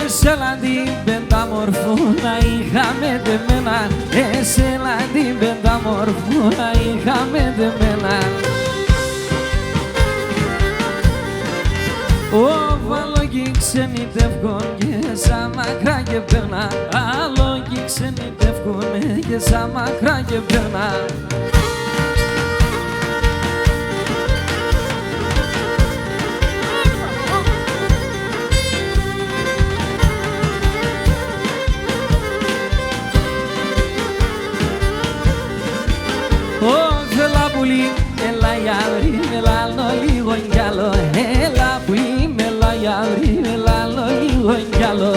Εσένα την πενταμορφούνα είχαμε δεμένα, εσένα την πενταμορφούνα είχαμε δεμένα. Οβαλόγοι ξενιτεύκον και σαν μακρά και περνά, αλόγοι ξενιτεύκον και σαν μακρά και περνά. Έλα γιαύρι με λάλο λίγο κι άλλο, έλα που είμαι, έλα γιαύρι με λάλο λίγο κι άλλο.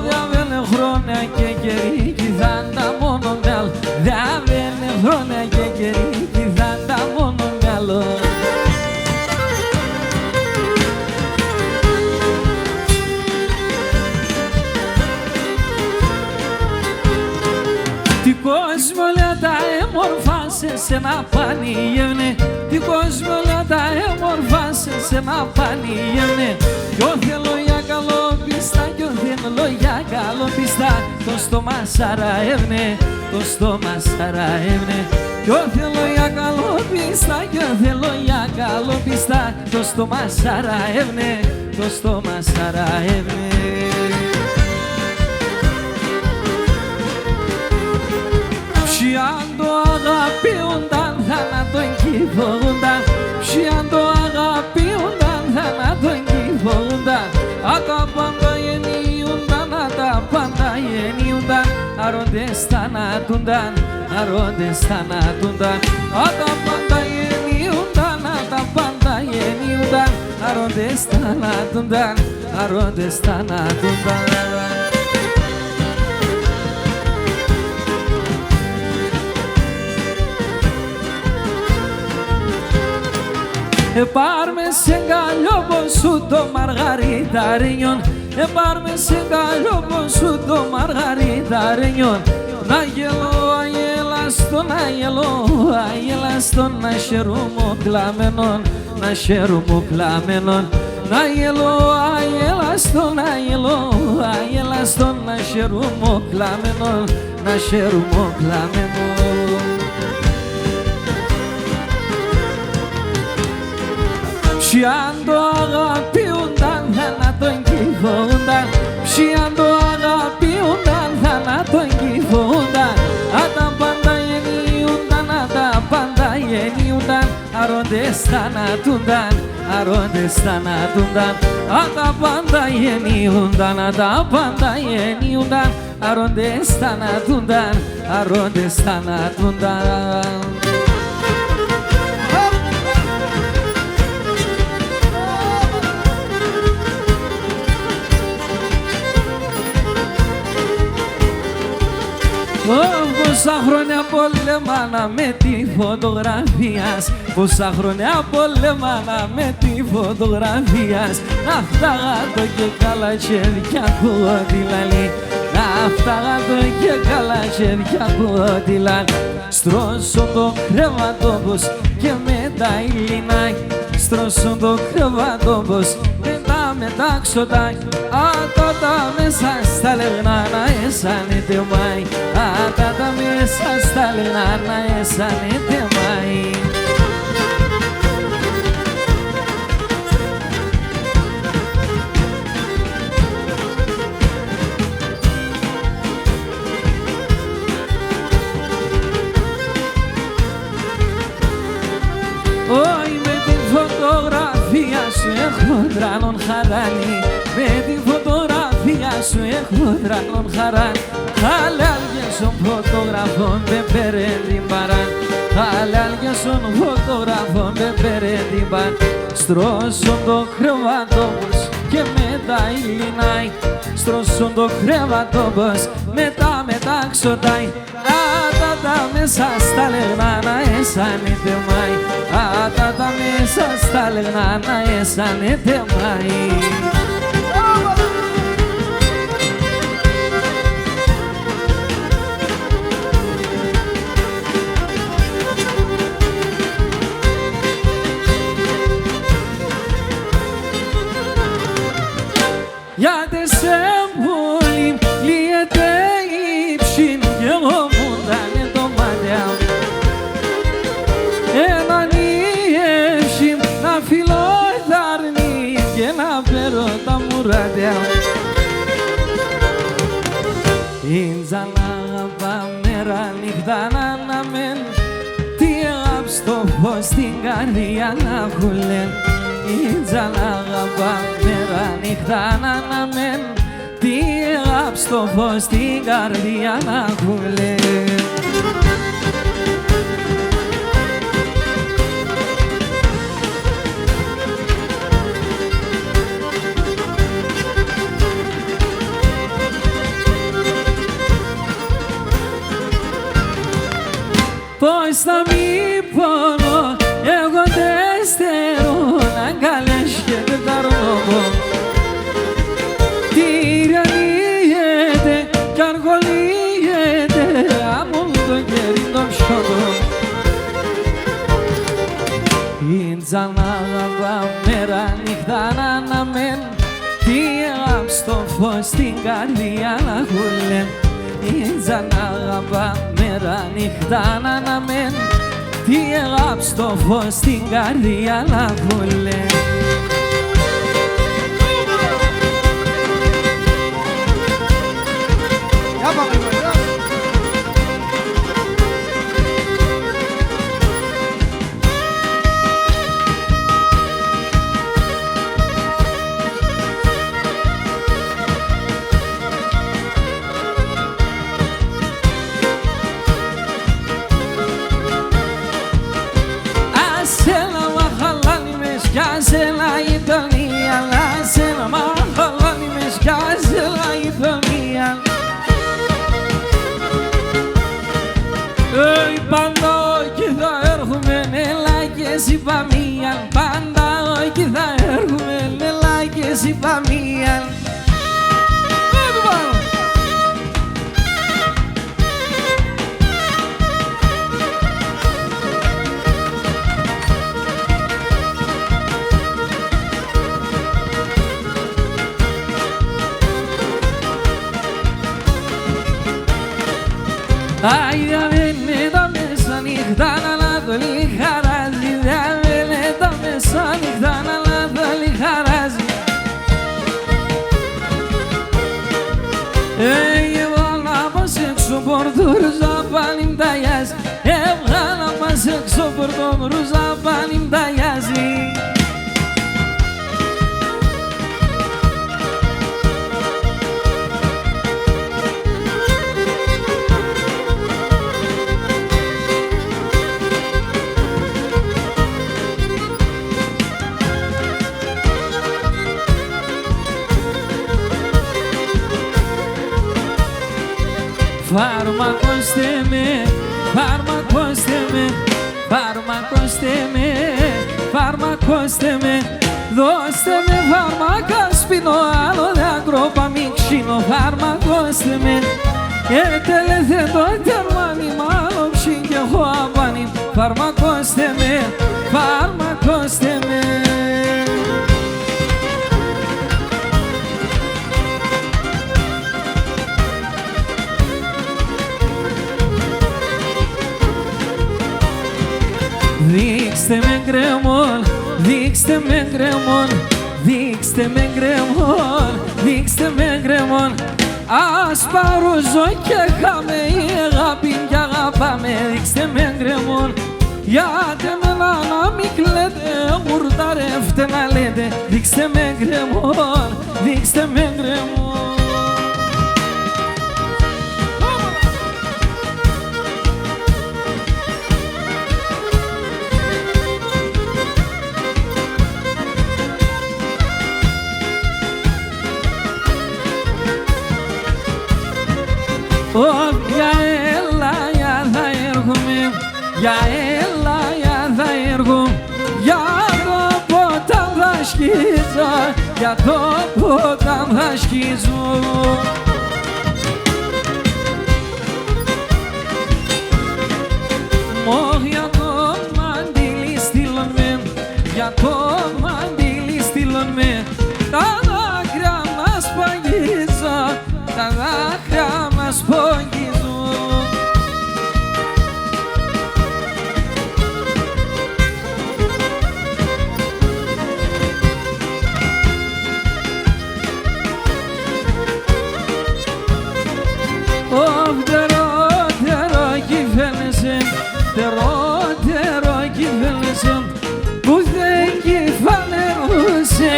Διαβαίνε χρόνια και καιρή κι θα τα μόνο μυαλό, διαβαίνε χρόνια και καιρή κι θα τα μόνο μυαλό. Τι κόσμο όλα τα έμορφα σε σένα πανηγεύνε, τι κόσμο όλα τα έμορφα σε σένα πανηγεύνε. Κι ο θέλω για καλόπιστα, κι ο θέλω για καλόπιστα, το στόμα σαραεύνε, το στόμα σαραεύνε. Κι ο θέλω για καλόπιστα, κι ο θέλω για καλόπιστα, το στόμα σαραεύνε, το στόμα σαραεύνε. Ποιοι αν το αγαπιούνταν θάνατον κυβώνταν, ποιοι αν το αγαπιούνταν θάνατον κυβώνταν. Τα πάντα γεννιούνταν, τα πάντα γεννιούνταν, αρρώντες θανατούνταν, αρρώντες θανατούνταν. Τα πάντα γεννιούνταν, τα πάντα γεννιούνταν, αρρώντες θανατούνταν, αρρώντες θανατούνταν. Πάρ' με σε γκαλιό πως σου το μαργαριταρίνιον, πάρ' με σε γκαλιό πως σου το μαργαριταρίνιον. Να γελώ αγελαστον, αγελαστον, να χαίρομαι κλαμμένον, να χαίρομαι κλαμμένον. Να γελώ αγελαστον, αγελαστον, να χαίρομαι κλαμμένον, να χαίρομαι κλαμμένον. Ποιοι αν το αγαπιούνταν θάνατον κυβώνταν, ποιοι αν το αγαπιούνταν θάνατον κυβώνταν. Τα πάντα γεννιούνταν, τα πάντα γεννιούνταν, αρρώντες θανατούνταν, αρρώντες θανατούνταν. Τα πάντα γεννιούνταν, τα πάντα γεννιούνταν, αρρώντες θανατούνταν, αρρώντες θανατούνταν. Πόσα χρόνια πολεμάνα με τη φωτογραφίας, πόσα χρόνια πολεμάνα με τη φωτογραφίας. Να φτάγα το και καλά χέρια κοντιλαλή, να φτάγα το και καλά χέρια κοντιλαλή. Στρώσω το κρεβατόπος και με τα υλινάκι, στρώσω το κρεβατόπος και τα μετάξωτάκι. Τα μέσα στα λεγνά να αισθάνεται μάι, τα μέσα στα λεγνά να αισθάνεται μάι. Όχι με την φωτογραφία σου έχω τρανον χαράνι, με την φωτογραφία σου έχω τρανον χαράνι. Χαλάλια στον φωτογραφών δεν παίρνει την παράν, χαλάλια στον φωτογράφο με περέντυπαν. Στρώσω το κρεβάτο πως και μετά ηλινάει. Στρώσω το κρεβάτο πως μετά ξωτάει. Τα μέσα στα λεγνά να αισθάνεται μάι. Τα μέσα στα λεγνά να αισθάνεται μάι. Γιατί σε πολύ λύεται η ψήν κι εγώ μου δάνε το μάτια. Έναν ιεύσιν να φιλώ τα αρνή και να φέρω τα μουράτια. Ίντζα να αγαπά μέρα νύχτα να αναμέν, τι αγάπη στο φως στην καρδιά να χουλέν. Ίντζα να αγαπά μέρα νύχτα να αναμέν, τι αγάπη στο φως στην καρδιά να χουλέν. Πώς θα μη πονώ, εγώ δεν στερώ να καλές και δεν τα ρνώ. Τυραννιέται κι αργολιέται, άμμον το κέρι το ψιωτό. Ίντζα να αγαπά μέρα νύχτα να αναμέν, τι αγάπη στο φως στην καρδιά να χουλέν. Ίντζα να αγαπά μέρα νύχτα να αναμέν, τι αγάπη στο φως στην καρδιά να χουλέν. Κιάζελα η τονία, λάζελα μαχαλάνι με σκιάζελα η τονία. Πάντα όχι θα έρχομαι νελά και συμπαμίαν. Πάντα όχι θα έρχομαι νελά και συμπαμίαν. Ay, dame τα μέσα νύχτα να λάδω λιχαράζει. Δάμε τα μέσα νύχτα να λάδω λιχαράζει. Έβγαλα μας έξω πορτούρουζα πάνιμ ταγιάζει. Έβγαλα μας έξω πορτούρουζα πάνιμ ταγιάζει. Φαρμακώστε με, φαρμακώστε με, φαρμακώστε με, φαρμακώστε με. Δώστε με φάρμακα σπινώ, άλλο δε ακρόπαμι ξύνω. Φαρμακώστε με, ετελέθε το τερμάνι, μάλλον ψήν και έχω απάνι. Φαρμακώστε με, φαρμακώστε με. Δείξτε με γκρεμόν, δείξτε με γκρεμόν, δείξτε με γκρεμόν, δείξτε με γκρεμόν. Ας παρούζω και χάμε η αγάπη κι αγαπάμε. Δείξτε με γκρεμόν, γιατί με να μην κλαίτε, γουρταρεύτε να λέτε. Δείξτε με γκρεμόν, δείξτε με γκρεμόν. για έλα για θα έργο, για το ποτάμ θα σκίζω, για το ποτάμ θα σκίζω. Για το μαντήλι στείλαμε, για το μαντήλι στείλαμε, τα δάκρυα μας παγίζουν, τα δάκρυα μας παγίζουν. Τερό κυβέρνησε, τερό κυβέρνησε, που δεν κυφανερούσε,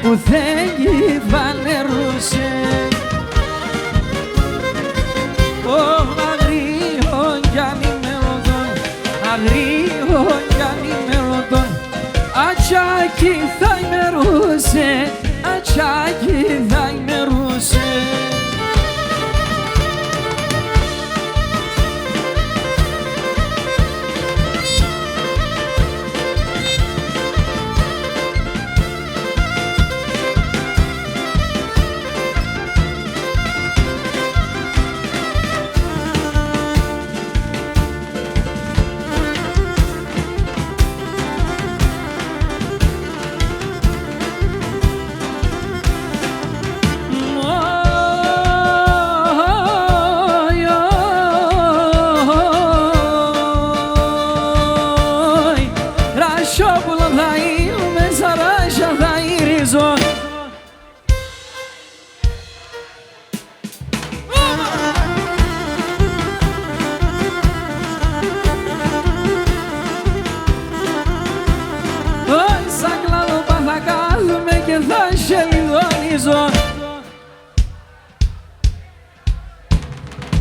που δεν κυφανερούσε. Αγρίων κι ανημερωτών, αγρίων κι ανημερωτών, ατσάκι θα ημερούσε, ατσάκι θα ημερούσε.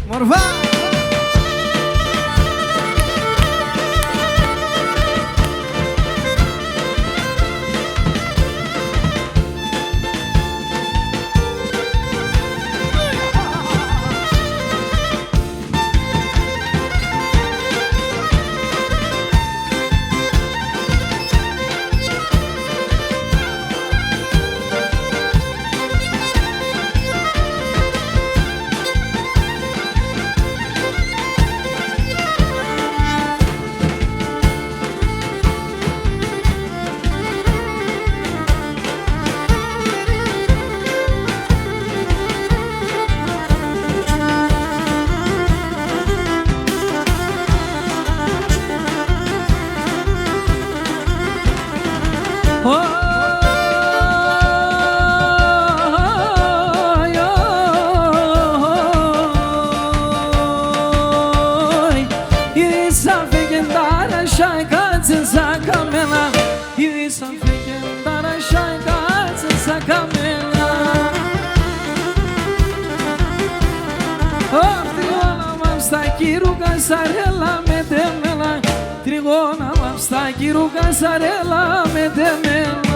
Μορφά! Casarela me temela, trigona mapsta kiru casarela me temela.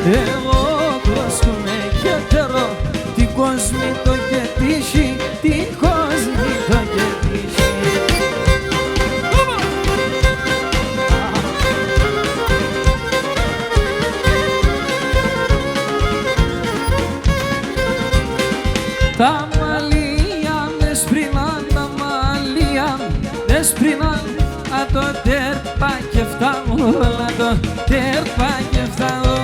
Εγώ πρόσκομαι και τερώ, την κόσμη το κερδίσει, την κόσμη το κερδίσει. Τα μαλλιά με σπρίνα έσπρινα το τέρπα και φτάνω, το τέρπα και φτάνω.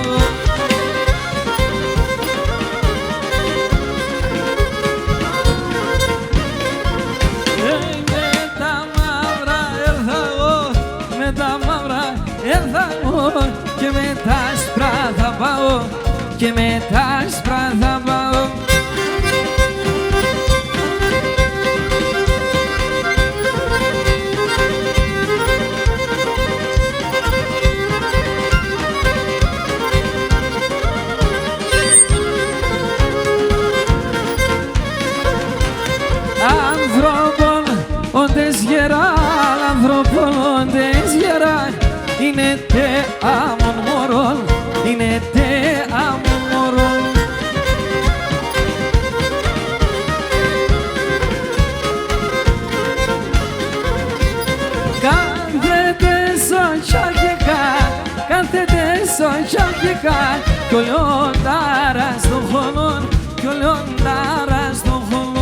Με τα μαύρα έρθα εγώ, με τα μαύρα έρθα εγώ και με τα άσπρα θα πάω, και με τα άσπρα θα πάω. Όντες γερά, άνθρωπον όντες γερά, είναι τε άμον μωρόν, είναι τε άμον μωρόν. Κάθετε στο τσάκικα, κάθετε στο τσάκικα, κι ο λιοντάρας των χωνών, κι ο λιοντάρας των χωνών.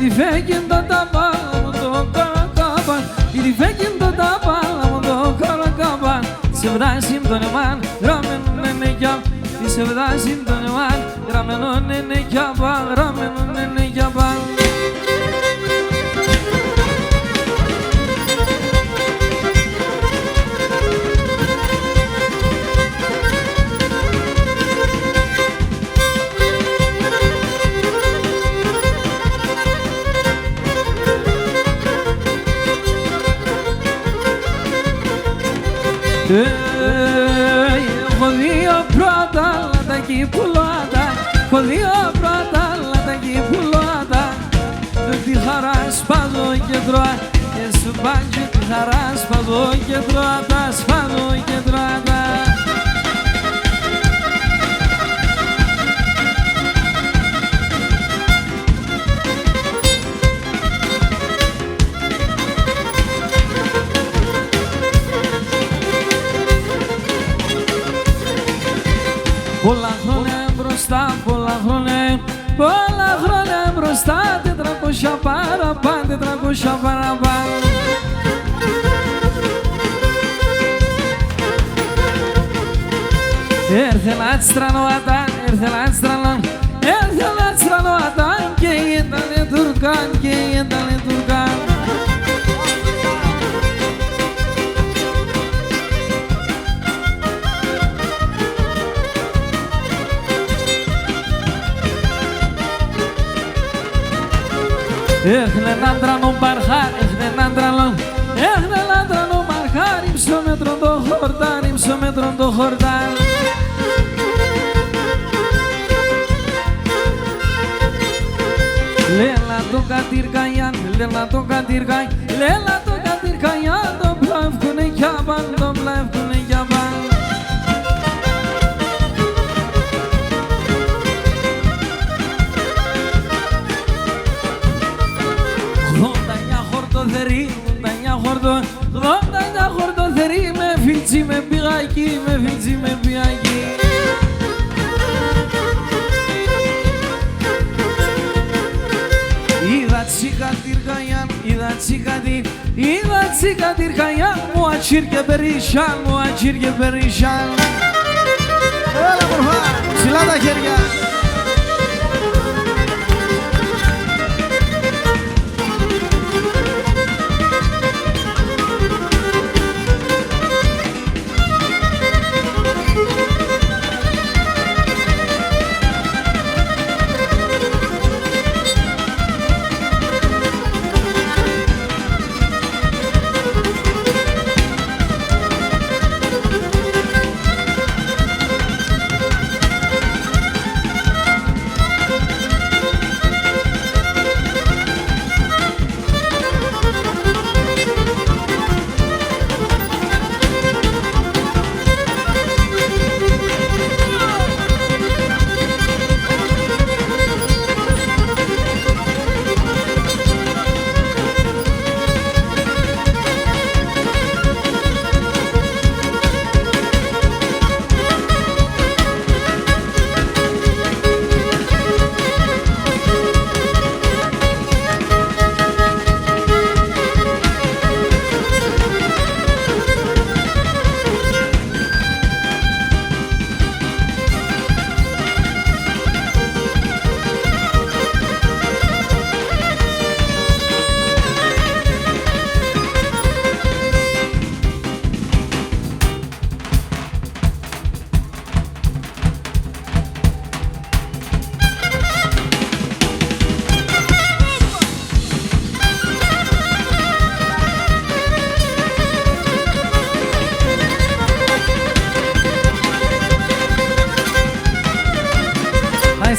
Τι φέγγεν το ταπάλα μου το καρακάπαν, τι φέγγεν το ταπάλα μου το καρακάπαν. Σε βράσιμ τον εμάν, γραμμένον είναι κιάπ, σε βράσιμ τον εμάν, γραμμένον είναι κιάπα, γραμμένον είναι κιάπα. Έχω δύο πρώτα λατακί πουλάτα, έχω δύο πρώτα λατακί πουλάτα. Τη χαρά σπάζω και τρώα, και σου πάγει τη χαρά σπάζω και τρώα, τα σπάζω και τρώα. Πολλά χρόνια μπροστά, πολλά χρόνια μπροστά, 400 παραπάνω, 400 παραπάνω. Έρθε να στρανόταν, έρθε να στρανόταν, έρθε να στρανόταν και ήτανε Τουρκάν, και ήτανε Τουρκάν. Έχνε έναν τρανό μπαρχάρ, έχνε έναν τρανό, έχνε έναν τρανό μπαρχάρ, υψόμετρον το χορτάρ, υψόμετρον το χορτάρ. Λέλα το κατήρκαγιάν, λέλα το κατήρκαγιάν, λέλα το κατήρκαγιάν, το πλαύκουνε κιάπαν, το πλαύκουνε κιάπαν. Δόντα χορτοθερή με φίλτσι με πηγάκι, με φίλτσι με πηγάκι. Είδα τσίκα τυρκαγιάν, είδα τσίκα τυρκαγιάν, μου ατσίρ και περίσσαν, μου ατσίρ και περίσσαν. Έλα μορφά, ψηλά τα χέρια.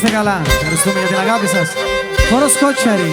είστε καλά. Ευχαριστούμε για την αγάπη σας. Χορός Κότσαρη.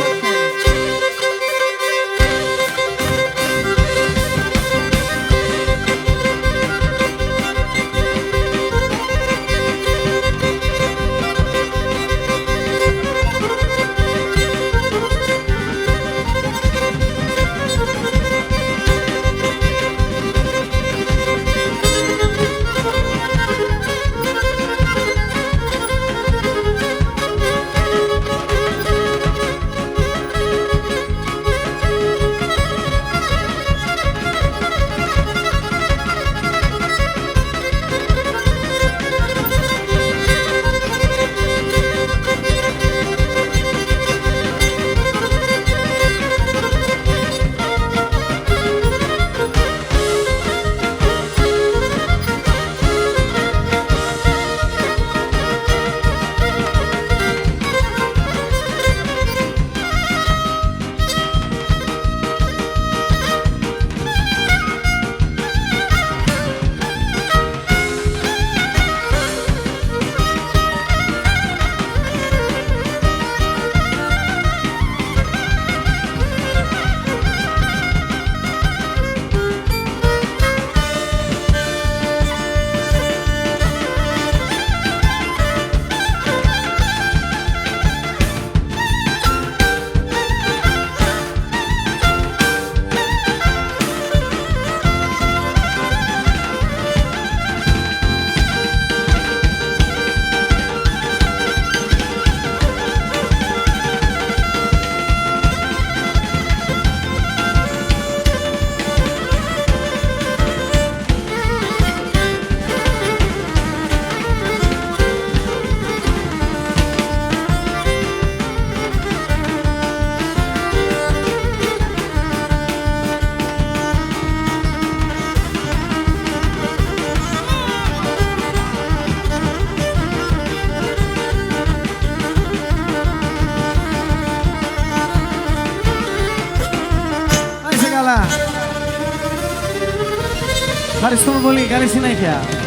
Ευχαριστούμε πολύ. Καλή συνέχεια.